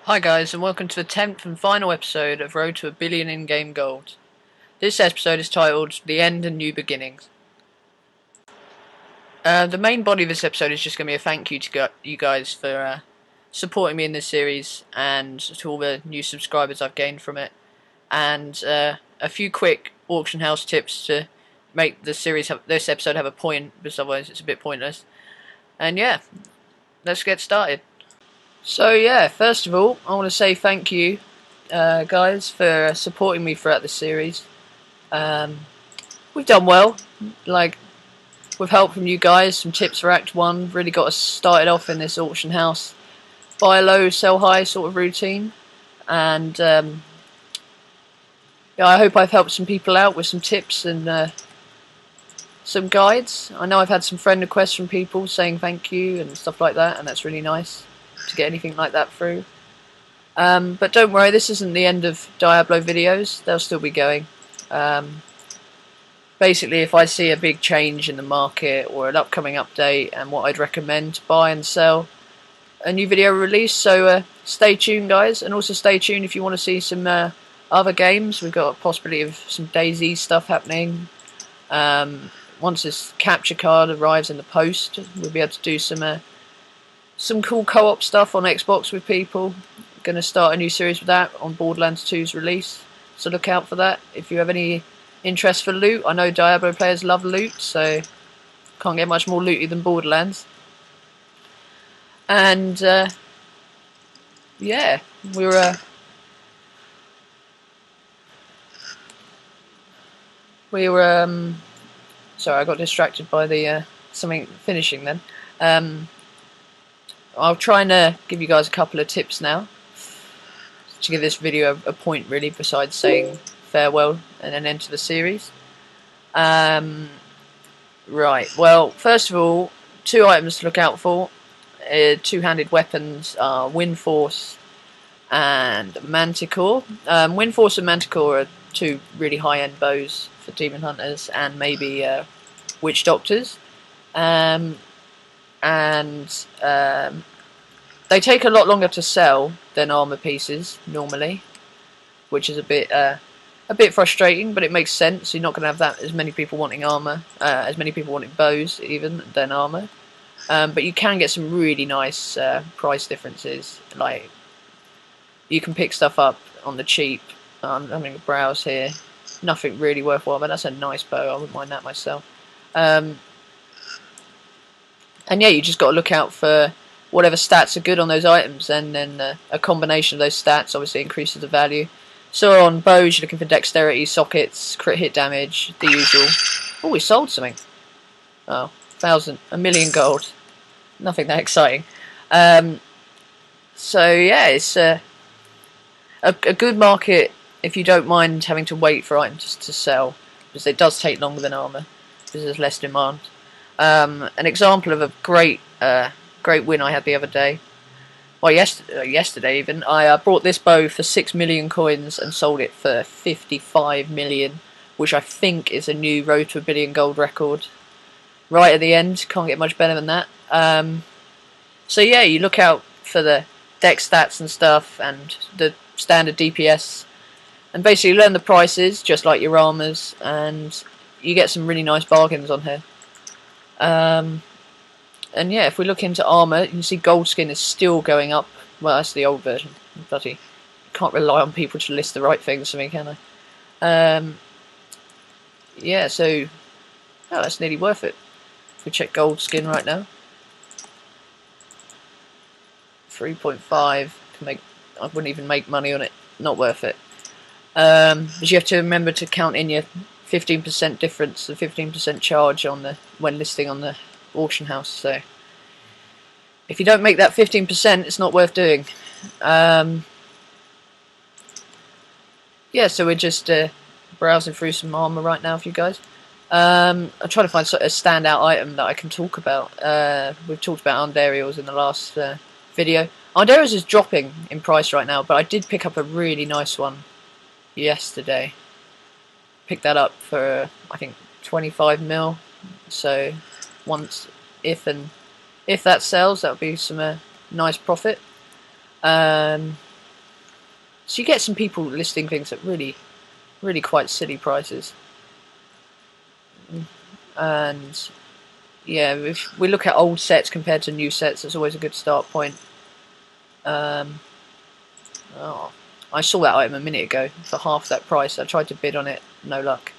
Hi guys, and welcome to the 10th and final episode of Road to a Billion in-game gold. This episode is titled The End and New Beginnings. The main body of this episode is just going to be a thank you to you guys for supporting me in this series, and to all the new subscribers I've gained from it, and a few quick auction house tips to make this episode have a point, because otherwise it's a bit pointless. And yeah, let's get started. So yeah, first of all, I want to say thank you, guys, for supporting me throughout the series. We've done well, like, with help from you guys. Some tips for Act 1 really got us started off in this auction house buy low, sell high sort of routine. And yeah, I hope I've helped some people out with some tips and some guides. I know I've had some friend requests from people saying thank you and stuff like that, and that's really nice to get anything like that through. But don't worry, this isn't the end of Diablo videos. They'll still be going. Basically, if I see a big change in the market or an upcoming update, and what I'd recommend to buy and sell, a new video release. So stay tuned, guys, and also stay tuned if you want to see some other games. We've got a possibility of some DayZ stuff happening. Once this capture card arrives in the post, we'll be able to do some cool co-op stuff on Xbox with people. Going to start a new series with that on Borderlands 2's release, so look out for that. If you have any interest for loot, I know Diablo players love loot, so can't get much more looty than Borderlands. And yeah, we're sorry, I got distracted by the something finishing then. I'll try and give you guys a couple of tips now to give this video a point, really, besides saying farewell and an end to the series. Right, well, first of all, two items to look out for. Two-handed weapons are Windforce and Manticore. Windforce and Manticore are two really high-end bows for demon hunters and maybe witch doctors. They take a lot longer to sell than armor pieces normally, which is a bit frustrating, but it makes sense. You're not going to have as many people wanting armor, as many people wanting bows even than armor. But you can get some really nice price differences. Like, you can pick stuff up on the cheap. I'm having a browse here. Nothing really worthwhile, but that's a nice bow. I wouldn't mind that myself. And yeah, you just got to look out for whatever stats are good on those items, and then a combination of those stats obviously increases the value. So on bows, you're looking for dexterity, sockets, crit hit damage, the usual. Oh, we sold something. Oh, 1,000,000 gold. Nothing that exciting. So yeah, it's a good market if you don't mind having to wait for items to sell, because it does take longer than armor because there's less demand. An example of a great win I had the other day. Well, yesterday even, I bought this bow for 6 million coins and sold it for 55 million, which I think is a new Road to a Billion gold record. Right at the end, can't get much better than that. So yeah, you look out for the dex stats and stuff, and the standard DPS, and basically learn the prices, just like your armors, and you get some really nice bargains on here. And yeah, if we look into armor, you can see gold skin is still going up. Well, that's the old version. Bloody, can't rely on people to list the right things for me, can I? Yeah, so that's nearly worth it. If we check gold skin right now, 3.5 can make. I wouldn't even make money on it. Not worth it. But you have to remember to count in your 15% difference, the 15% charge on when listing on the auction house. So if you don't make that 15%, it's not worth doing. Yeah, so we're just browsing through some armor right now for you guys. I'm trying to find a standout item that I can talk about. We've talked about Andariels in the last video. Andariels is dropping in price right now, but I did pick up a really nice one yesterday. Picked that up for I think 25 mil. So if that sells, that'll be some nice profit. So you get some people listing things at really quite silly prices. And yeah, if we look at old sets compared to new sets, it's always a good start point. Oh, I saw that item a minute ago for half that price. I tried to bid on it, no luck.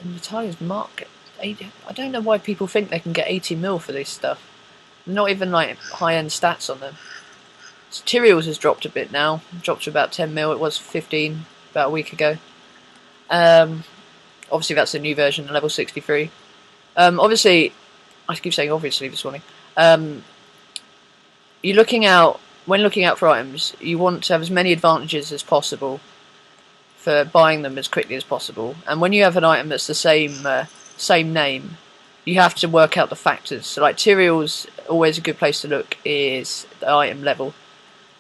Natalia's market. I don't know why people think they can get 80 mil for this stuff. Not even like high-end stats on them. Tyrael's has dropped a bit now. Dropped to about 10 mil. It was 15 about a week ago. Obviously that's a new version, level 63. Obviously, I keep saying obviously this morning. You're looking out, when looking out for items, you want to have as many advantages as possible for buying them as quickly as possible. And when you have an item that's the same name, you have to work out the factors. So like Tyrael's, always a good place to look is the item level.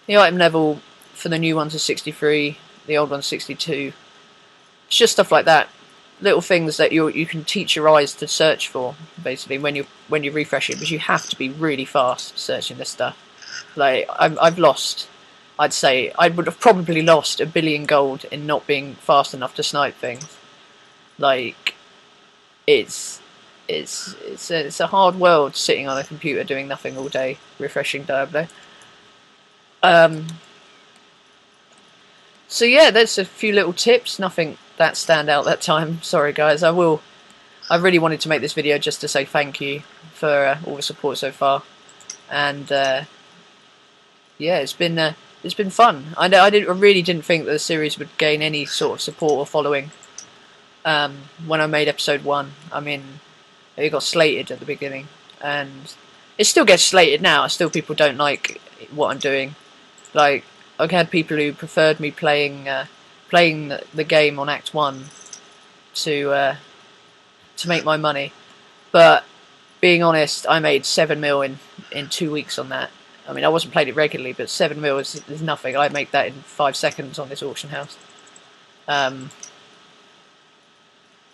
The item level for the new ones is 63, the old one's 62. It's just stuff like that. Little things that you can teach your eyes to search for, basically, when you refresh it, because you have to be really fast searching this stuff. Like I've lost, I'd say I would have probably lost 1 billion gold in not being fast enough to snipe things. Like it's a hard world sitting on a computer doing nothing all day, refreshing Diablo. So yeah, there's a few little tips. Nothing that stand out that time. Sorry guys. I really wanted to make this video just to say thank you for all the support so far, and yeah, it's been fun. I really didn't think that the series would gain any sort of support or following. When I made episode 1, I mean, it got slated at the beginning, and it still gets slated now. Still, people don't like what I'm doing. Like, I've had people who preferred me playing the game on Act 1 to make my money. But being honest, I made 7 mil in 2 weeks on that. I mean, I wasn't playing it regularly, but 7 mil is nothing. I make that in 5 seconds on this auction house.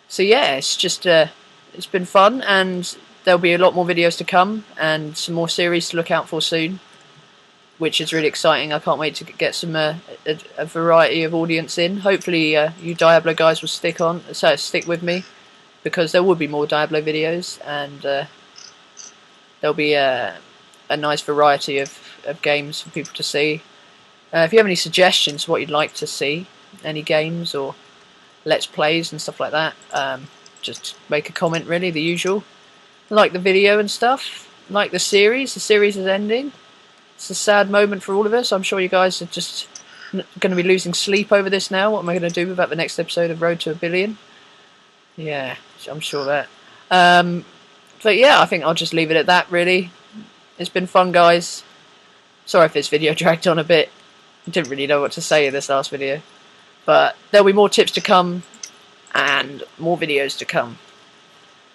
So yeah, it's just it's been fun, and there'll be a lot more videos to come, and some more series to look out for soon, which is really exciting. I can't wait to get some a variety of audience in. Hopefully, you Diablo guys will stick with me, because there will be more Diablo videos, and there'll be a nice variety of games for people to see. If you have any suggestions for what you'd like to see, any games or let's plays and stuff like that, just make a comment, really, the usual. Like the video and stuff, like the series is ending. It's a sad moment for all of us. I'm sure you guys are just going to be losing sleep over this now. What am I going to do about the next episode of Road to 1 Billion? Yeah, I'm sure that. But yeah, I think I'll just leave it at that, really. It's been fun, guys. Sorry if this video dragged on a bit. I didn't really know what to say in this last video. But there'll be more tips to come, and more videos to come.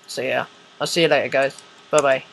So yeah, I'll see you later, guys. Bye-bye.